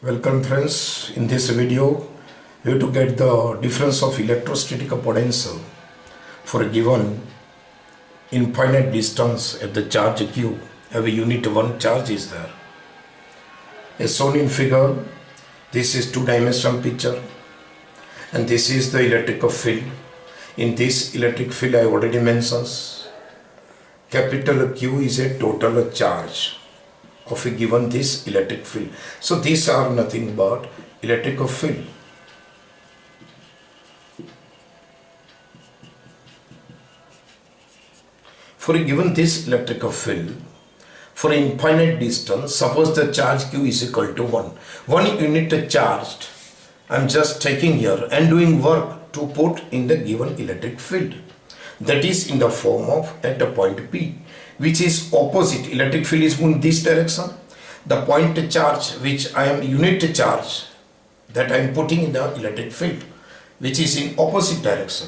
Welcome friends. In this video we have to get the difference of electrostatic potential for a given infinite distance at the charge q. Have a unit 1 charge is there. As shown in figure, this is two-dimensional picture and this is the electric field. In this electric field I already mentioned capital Q is a total charge of a given this electric field. So these are nothing but electric field. For a given this electric field, for an infinite distance, suppose the charge Q is equal to 1. 1 unit charged, I am just taking here and doing work to put in the given electric field. That is in the form of at a point P, which is opposite. Electric field is moving this direction. The point charge which I am unit charge that I am putting in the electric field, which is in opposite direction.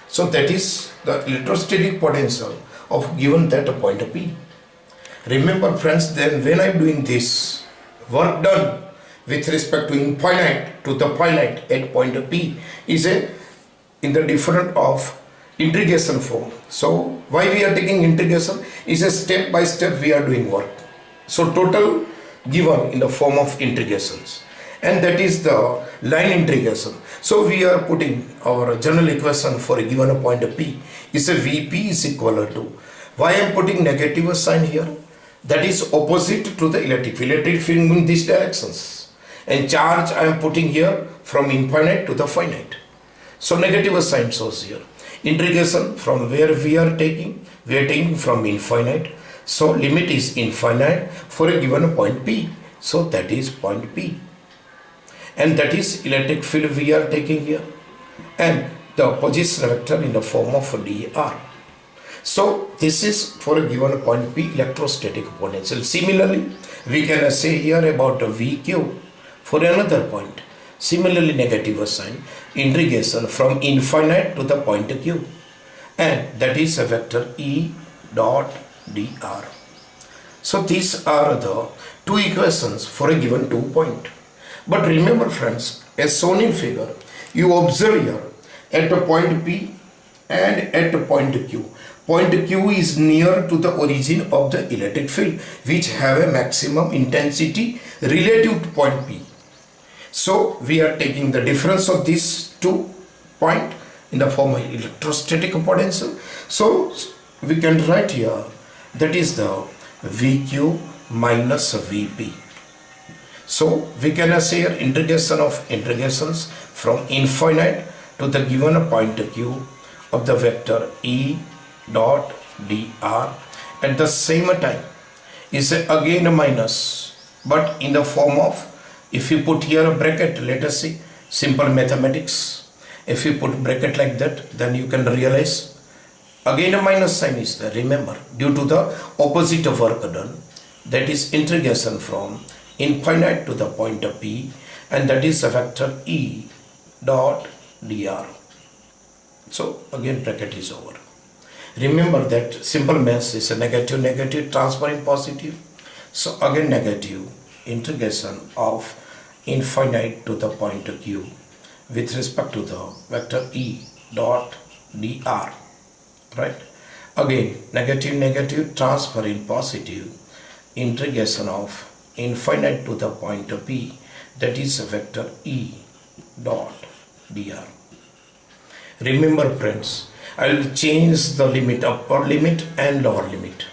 So that is the electrostatic potential of given that point P. Remember friends, then when I am doing this work done with respect to infinite to the finite at point P is in the different of integration form. So why we are taking integration is a step by step we are doing work. So total given in the form of integrations, and that is the line integration. So we are putting our general equation for a given point P is a Vp is equal to, why I am putting negative sign here, that is opposite to the electric field. Electric field in these directions, and charge I am putting here from infinite to the finite. So negative sign shows here. Integration from where we are taking from infinite. So limit is infinite for a given point P. So that is point P. And that is electric field we are taking here. And the position vector in the form of dr. So this is for a given point P electrostatic potential. Similarly, we can say here about VQ for another point. Similarly, negative sign, integration from infinite to the point Q, and that is a vector E dot dr. So these are the two equations for a given 2 point. But remember friends, as shown in figure, you observe here at a point P and at a point Q. Point Q is near to the origin of the electric field, which have a maximum intensity relative to point P. So we are taking the difference of these 2 points in the form of electrostatic potential. So we can write here that is the VQ minus VP. So we can say here integration of integrations from infinite to the given point Q of the vector E dot dr at the same time is again a minus, but in the form of, if you put here a bracket, let us see, simple mathematics. If you put bracket like that, then you can realize again a minus sign is there. Remember, due to the opposite of work done, that is integration from infinite to the point of P, and that is a vector E dot dr. So again bracket is over. Remember that simple mass is a negative, negative transfer in positive. So again negative integration of infinite to the point Q with respect to the vector E dot dr, right? Again negative, negative transfer in positive, integration of infinite to the point P, that is a vector E dot dr. Remember friends, I will change the limit, upper limit and lower limit.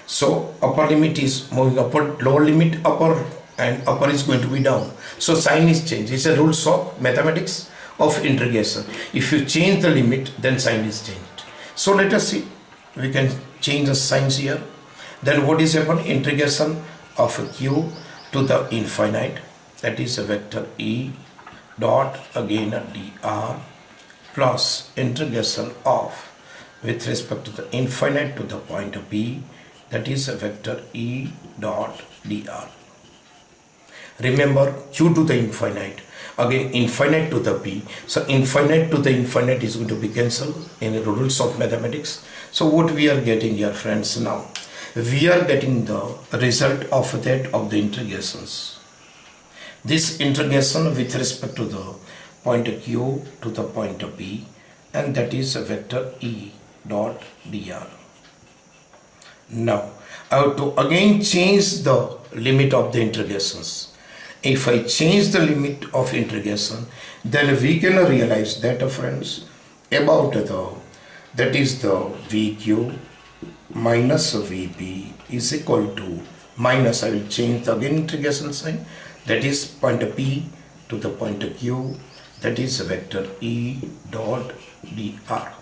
So upper limit is moving upward, lower limit upper, and upper is going to be down. So sign is changed. It's a rules of mathematics of integration. If you change the limit, then sign is changed. So let us see. We can change the signs here. Then what is happen? Integration of Q to the infinite, that is a vector E dot again a dr, plus integration of with respect to the infinite to the point of P, that is a vector E dot dr. Remember Q to the infinite, again infinite to the P. So infinite to the infinite is going to be cancelled in the rules of mathematics. So what we are getting here friends now, we are getting the result of that of the integrations this integration with respect to the point Q to the point P, and that is a vector E dot dr. Now I have to again change the limit of the integrations. If I change the limit of integration, then we can realize that, friends, about that is the VQ minus VP is equal to minus, I will change the again integration sign, that is point P to the point Q, that is vector E dot dr.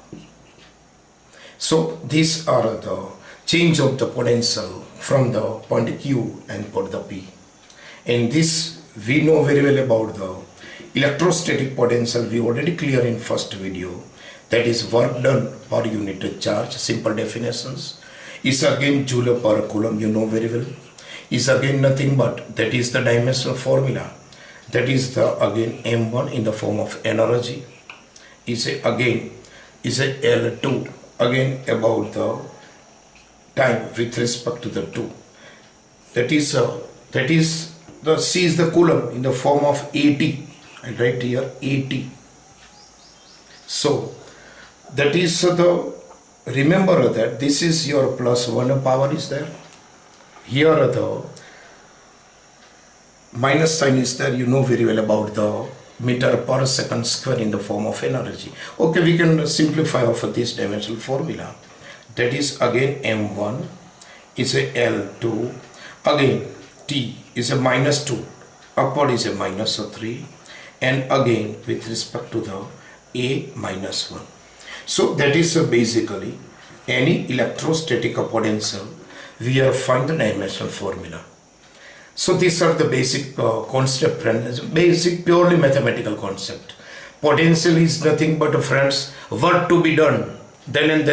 So these are the change of the potential from the point Q and point the P. In this we know very well about the electrostatic potential. We already clear in first video, that is work done per unit charge. Simple definitions is again joule per coulomb, you know very well, is again nothing but that is the dimensional formula, that is the again m1 in the form of energy, is a again is a L2 again about the time with respect to the 2, that is the C is the coulomb in the form of AT, and right here AT. So that is the, remember that this is your plus 1 power is there, here the minus sign is there, you know very well about the meter per second square in the form of energy. Okay, we can simplify of this dimensional formula, that is again m1 is a L2, again T is a minus 2, upward is a minus 3, and again with respect to the A minus 1. So that is basically any electrostatic potential, we are find the dimensional formula. So these are the basic concept, friends, basic purely mathematical concept. Potential is nothing but, friends, work to be done then and then.